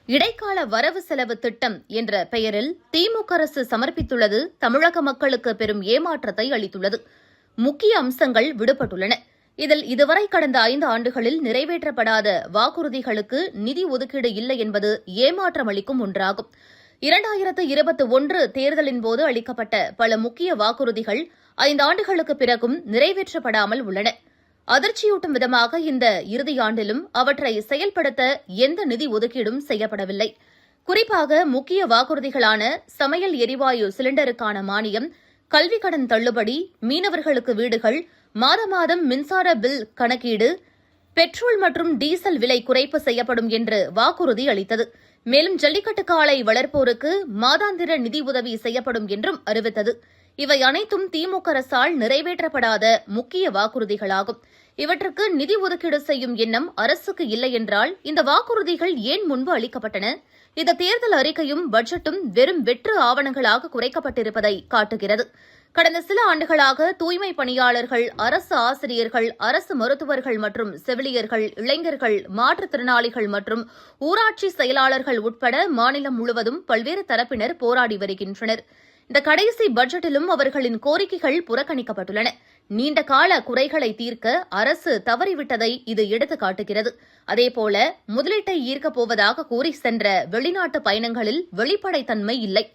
இடைக்கால வரவு செலவு திட்டம் என்ற பெயரில் திமுக அரசு சமர்ப்பித்துள்ளது தமிழக மக்களுக்கு பெரும் ஏமாற்றத்தை அளித்துள்ளது. முக்கிய அம்சங்கள் விடுபட்டுள்ளன. இதில் இதுவரை கடந்த 5 ஆண்டுகளில் நிறைவேற்றப்படாத வாக்குறுதிகளுக்கு நிதி ஒதுக்கீடு இல்லை என்பது ஏமாற்றம் அளிக்கும் ஒன்றாகும். 2021 தேர்தலின் போது அளிக்கப்பட்ட பல முக்கிய வாக்குறுதிகள் 5 ஆண்டுகளுக்கு பிறகும் நிறைவேற்றப்படாமல் உள்ளன. அதிர்ச்சியூட்டும் விதமாக இந்த இறுதியாண்டிலும் அவற்றை செயல்படுத்த எந்த நிதி ஒதுக்கீடும் செய்யப்படவில்லை. குறிப்பாக முக்கிய வாக்குறுதிகளான சமையல் எரிவாயு சிலிண்டருக்கான மானியம், கல்விக் கடன் தள்ளுபடி, மீனவர்களுக்கு வீடுகள், மாதம் மின்சார பில் கணக்கீடு, பெட்ரோல் மற்றும் டீசல் விலை குறைப்பு செய்யப்படும் என்று வாக்குறுதி அளித்தது. மேலும் ஜல்லிக்கட்டு காளை வளர்ப்போருக்கு மாதாந்திர நிதி உதவி செய்யப்படும் என்றும் அறிவித்தது. இவை அனைத்தும் திமுக அரசால் நிறைவேற்றப்படாத முக்கிய வாக்குறுதிகளாகும். இவற்றுக்கு நிதி ஒதுக்கீடு செய்யும் எண்ணம் அரசுக்கு இல்லை என்றால் இந்த வாக்குறுதிகள் ஏன் முன்பு அளிக்கப்பட்டன? இந்த தேர்தல் அறிக்கையும் பட்ஜெட்டும் வெறும் வெற்று ஆவணங்களாக குறைக்கப்பட்டிருப்பதை காட்டுகிறது. கடந்த சில ஆண்டுகளாக தூய்மை பணியாளர்கள், அரசு ஆசிரியர்கள், அரசு மருத்துவர்கள் மற்றும் செவிலியர்கள், இளைஞர்கள், மாற்றுத்திறனாளிகள் மற்றும் ஊராட்சி செயலாளர்கள் உட்பட மாநிலம் முழுவதும் பல்வேறு தரப்பினர் போராடி வருகின்றனர். இந்த கடைசி பட்ஜெட்டிலும் அவர்களின் கோரிக்கைகள் புறக்கணிக்கப்பட்டுள்ளன. நீண்ட கால குறைகளை தீர்க்க அரசு தவறிவிட்டதை இது எடுத்து காட்டுகிறது. அதேபோல முதலீட்டை ஈர்க்கப் போவதாக கூறி சென்ற வெளிநாட்டு பயணங்களில் வெளிப்படைத்தன்மை இல்லை.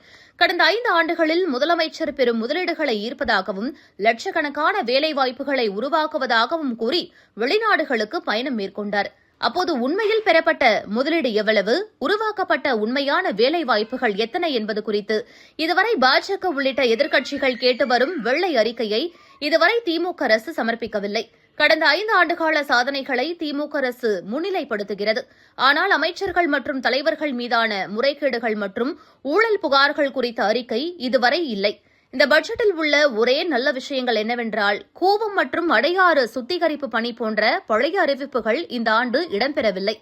கடந்த 5 ஆண்டுகளில் முதலமைச்சர் பெரும் முதலீடுகளை ஈர்ப்பதாகவும் லட்சக்கணக்கான வேலைவாய்ப்புகளை உருவாக்குவதாகவும் கூறி வெளிநாடுகளுக்கு பயணம் மேற்கொண்டார். அப்போது உண்மையில் பெறப்பட்ட முதலீடு எவ்வளவு, உருவாக்கப்பட்ட உண்மையான வேலைவாய்ப்புகள் எத்தனை என்பது குறித்து இதுவரை பாஜக உள்ளிட்ட எதிர்க்கட்சிகள் கேட்டு வரும் வெள்ளை அறிக்கையை இதுவரை திமுக அரசு சமர்ப்பிக்கவில்லை. கடந்த 5 ஆண்டுகால சாதனைகளை திமுக அரசு முன்னிலைப்படுத்துகிறது. ஆனால் அமைச்சர்கள் மற்றும் தலைவர்கள் மீதான முறைகேடுகள் மற்றும் ஊழல் புகார்கள் குறித்த அறிக்கை இதுவரை இல்லை. இந்த பட்ஜெட்டில் உள்ள ஒரே நல்ல விஷயங்கள் என்னவென்றால், கூவம் மற்றும் அடையாறு சுத்திகரிப்பு பணி போன்ற பழைய அறிவிப்புகள் இந்த ஆண்டு இடம்பெறவில்லை.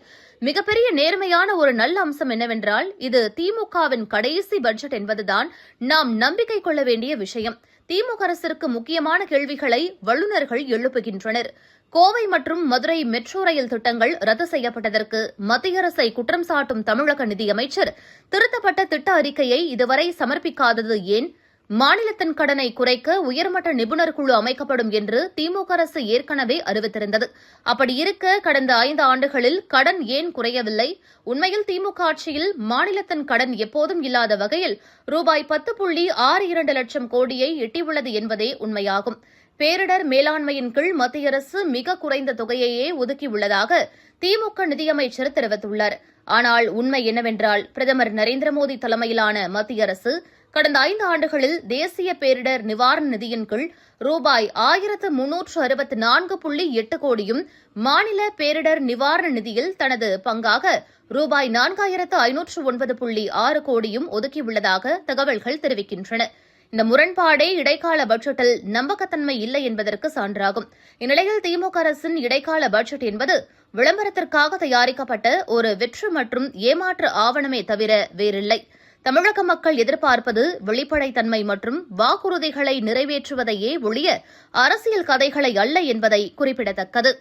மிகப்பெரிய நேர்மையான ஒரு நல்ல அம்சம் என்னவென்றால், இது திமுகவின் கடைசி பட்ஜெட் என்பதுதான் நாம் நம்பிக்கை கொள்ள வேண்டிய விஷயம். திமுக அரசிற்கு முக்கியமான கேள்விகளை வல்லுநர்கள் எழுப்புகின்றனர். கோவை மற்றும் மதுரை மெட்ரோ ரயில் திட்டங்கள் ரத்து செய்யப்பட்டதற்கு மத்திய அரசை குற்றம் சாட்டும் தமிழக நிதியமைச்சர் திருத்தப்பட்ட திட்ட அறிக்கையை இதுவரை சமர்ப்பிக்காதது ஏன்? மாநிலத்தின் கடனை குறைக்க உயர்மட்ட நிபுணர் குழு அமைக்கப்படும் என்று திமுக அரசு ஏற்கனவே அறிவித்திருந்தது. அப்படி இருக்க கடந்த 5 ஆண்டுகளில் கடன் ஏன் குறையவில்லை? உண்மையில் திமுக ஆட்சியில் மாநிலத்தின் கடன் எப்போதும் இல்லாத வகையில் ரூபாய் 10.62 லட்சம் கோடியை எட்டியுள்ளது என்பதே உண்மையாகும். பேரிடர் மேலாண்மையின் கீழ் மத்திய அரசு மிக குறைந்த தொகையையே ஒதுக்கியுள்ளதாக திமுக நிதியமைச்சர் தெரிவித்துள்ளார். ஆனால் உண்மை என்னவென்றால், பிரதமர் நரேந்திர மோடி தலைமையிலான மத்திய அரசு கடந்த 5 ஆண்டுகளில் தேசிய பேரிடர் நிவாரண நிதியின் கீழ் ரூபாய் 1364.8 கோடியும், மாநில பேரிடர் நிவாரண நிதியில் தனது பங்காக ரூபாய் 4509.6 கோடியும் ஒதுக்கியுள்ளதாக தகவல்கள் தெரிவிக்கின்றன. இந்த முரண்பாடே இடைக்கால பட்ஜெட்டில் நம்பகத்தன்மை இல்லை என்பதற்கு சான்றாகும். இந்நிலையில் திமுக அரசின் இடைக்கால பட்ஜெட் என்பது விளம்பரத்திற்காக தயாரிக்கப்பட்ட ஒரு வெற்று மற்றும் ஏமாற்று ஆவணமே தவிர வேறில்லை. தமிழக மக்கள் எதிர்பார்ப்பது வெளிப்படைத்தன்மை மற்றும் வாக்குறுதிகளை நிறைவேற்றுவதையே ஒழிய அரசியல் கதைகளை அல்ல என்பதை குறிப்பிடத்தக்கது.